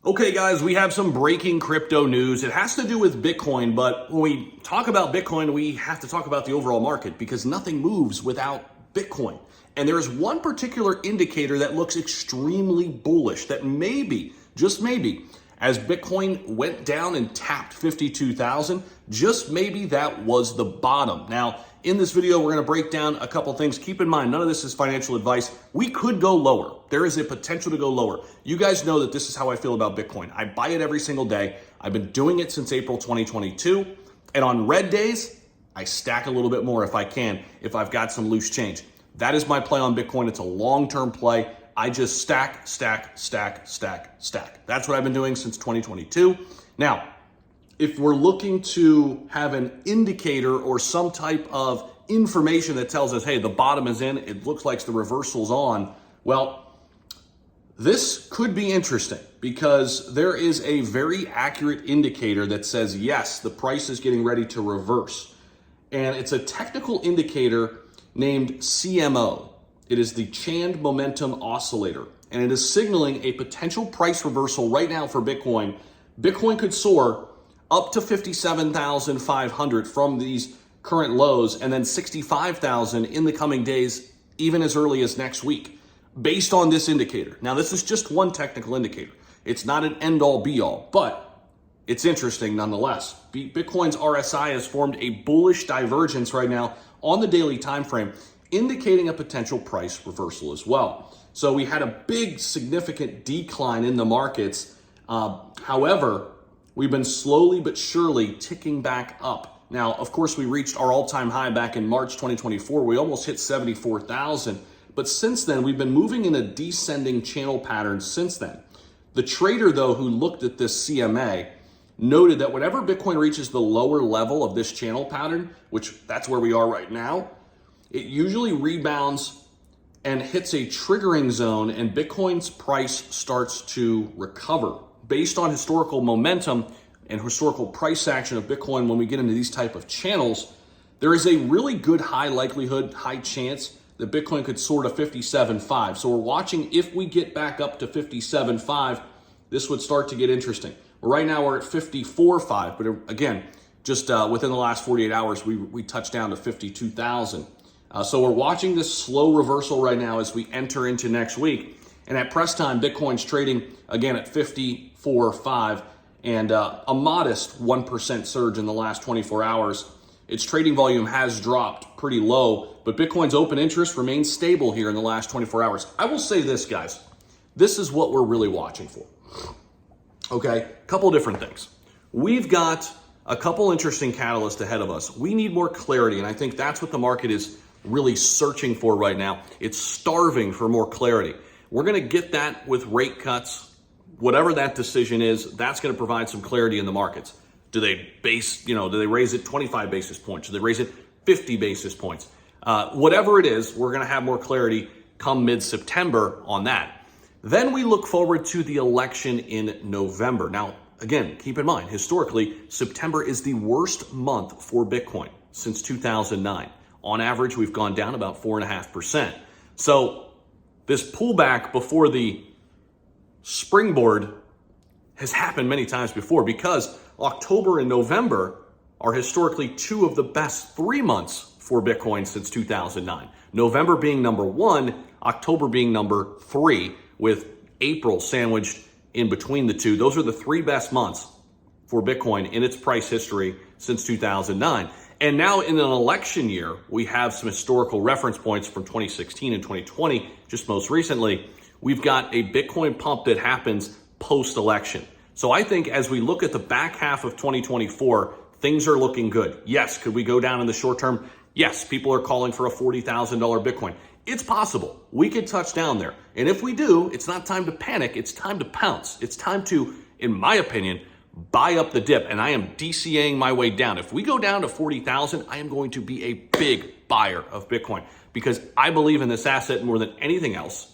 Okay, guys, we have some breaking crypto news. It has to do with Bitcoin, but when we talk about Bitcoin, we have to talk about the overall market because nothing moves without Bitcoin. And there is one particular indicator that looks extremely bullish that maybe, just maybe, as Bitcoin went down and tapped 52,000, just maybe that was the bottom. Now, in this video, we're going to break down a couple things. Keep in mind, none of this is financial advice. We could go lower. There is a potential to go lower. You guys know that this is how I feel about Bitcoin. I buy it every single day. I've been doing it since April 2022. And on red days, I stack a little bit more if I can, if I've got some loose change. That is my play on Bitcoin. It's a long-term play. I just stack. That's what I've been doing since 2022. Now, if we're looking to have an indicator or some type of information that tells us, hey, the bottom is in, it looks like the reversal's on, well, this could be interesting because there is a very accurate indicator that says, yes, the price is getting ready to reverse. And it's a technical indicator named CMO. It is the Chand Momentum Oscillator, and it is signaling a potential price reversal right now for Bitcoin. Bitcoin could soar up to 57,500 from these current lows and then 65,000 in the coming days, even as early as next week, based on this indicator. Now, this is just one technical indicator. It's not an end-all be-all, but it's interesting nonetheless. Bitcoin's RSI has formed a bullish divergence right now on the daily time frame, indicating a potential price reversal as well. So we had a big, significant decline in the markets. However, we've been slowly but surely ticking back up. Now, of course, we reached our all-time high back in March 2024. We almost hit 74,000. But since then, we've been moving in a descending channel pattern since then. The trader, though, who looked at this CMA, noted that whenever Bitcoin reaches the lower level of this channel pattern, which that's where we are right now, it usually rebounds and hits a triggering zone and Bitcoin's price starts to recover. Based on historical momentum and historical price action of Bitcoin, when we get into these type of channels, there is a really good high likelihood, high chance that Bitcoin could soar to 57.5. So we're watching if we get back up to 57.5, this would start to get interesting. Right now we're at 54.5, but again, just within the last 48 hours, we touched down to 52,000. So we're watching this slow reversal right now as we enter into next week. And at press time, Bitcoin's trading again at 54.5 and a modest 1% surge in the last 24 hours. Its trading volume has dropped pretty low, but Bitcoin's open interest remains stable here in the last 24 hours. I will say this, guys. This is what we're really watching for. Okay, a couple of different things. We've got a couple interesting catalysts ahead of us. We need more clarity, and I think that's what the market is really searching for right now. It's starving for more clarity. We're going to get that with rate cuts. Whatever that decision is, that's going to provide some clarity in the markets. Do they raise it 25 basis points? Do they raise it 50 basis points? Whatever it is, we're going to have more clarity come mid-September on that. Then we look forward to the election in November. Now, again, keep in mind, historically, September is the worst month for Bitcoin since 2009. On average, we've gone down about 4.5%. So this pullback before the springboard has happened many times before because October and November are historically two of the best 3 months for Bitcoin since 2009. November being number one, October being number three, with April sandwiched in between the two. Those are the three best months for Bitcoin in its price history since 2009. And now in an election year, we have some historical reference points from 2016 and 2020, just most recently. We've got a Bitcoin pump that happens post-election. So I think as we look at the back half of 2024, things are looking good. Yes, could we go down in the short term? Yes, people are calling for a $40,000 Bitcoin. It's possible. We could touch down there. And if we do, it's not time to panic. It's time to pounce. It's time to, in my opinion, buy up the dip. And I am DCAing my way down. If we go down to 40,000, I am going to be a big buyer of Bitcoin because I believe in this asset more than anything else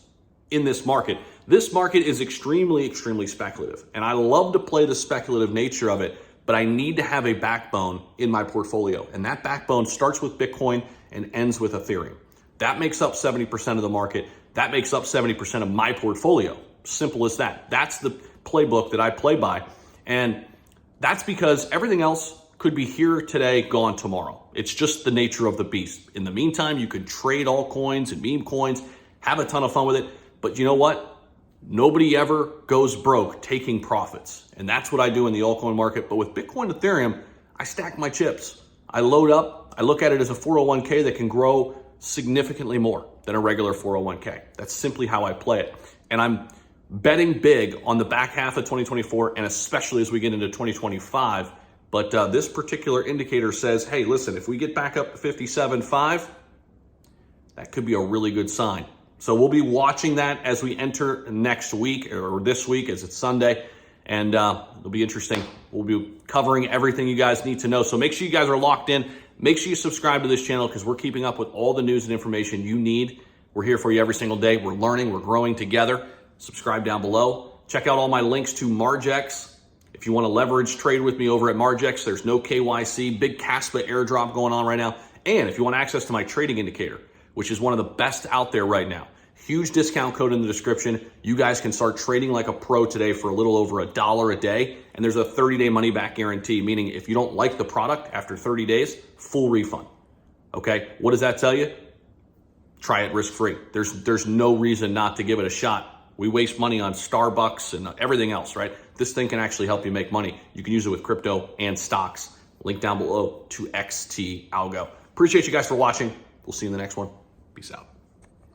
in this market. This market is extremely, extremely speculative. And I love to play the speculative nature of it, but I need to have a backbone in my portfolio. And that backbone starts with Bitcoin and ends with Ethereum. That makes up 70% of the market. That makes up 70% of my portfolio. Simple as that. That's playbook that I play by. And that's because everything else could be here today, gone tomorrow. It's just the nature of the beast. In the meantime, you could trade altcoins and meme coins, have a ton of fun with it. But you know what? Nobody ever goes broke taking profits. And that's what I do in the altcoin market. But with Bitcoin, Ethereum, I stack my chips. I load up. I look at it as a 401k that can grow significantly more than a regular 401k. That's simply how I play it. And I'm betting big on the back half of 2024, and especially as we get into 2025. But this particular indicator says, hey, listen, if we get back up to 57.5, that could be a really good sign. So we'll be watching that as we enter next week, or this week as it's Sunday, and it'll be interesting. We'll be covering everything you guys need to know. So make sure you guys are locked in. Make sure you subscribe to this channel because we're keeping up with all the news and information you need. We're here for you every single day. We're learning, we're growing together. Subscribe down below. Check out all my links to Margex. If you want to leverage trade with me over at Margex, there's no KYC, big Caspa airdrop going on right now. And if you want access to my trading indicator, which is one of the best out there right now, huge discount code in the description. You guys can start trading like a pro today for a little over $1 a day. And there's a 30-day money back guarantee, meaning if you don't like the product after 30 days, full refund. Okay, what does that tell you? Try it risk-free. There's no reason not to give it a shot. We waste money on Starbucks and everything else, right? This thing can actually help you make money. You can use it with crypto and stocks. Link down below to XT Algo. Appreciate you guys for watching. We'll see you in the next one. Peace out.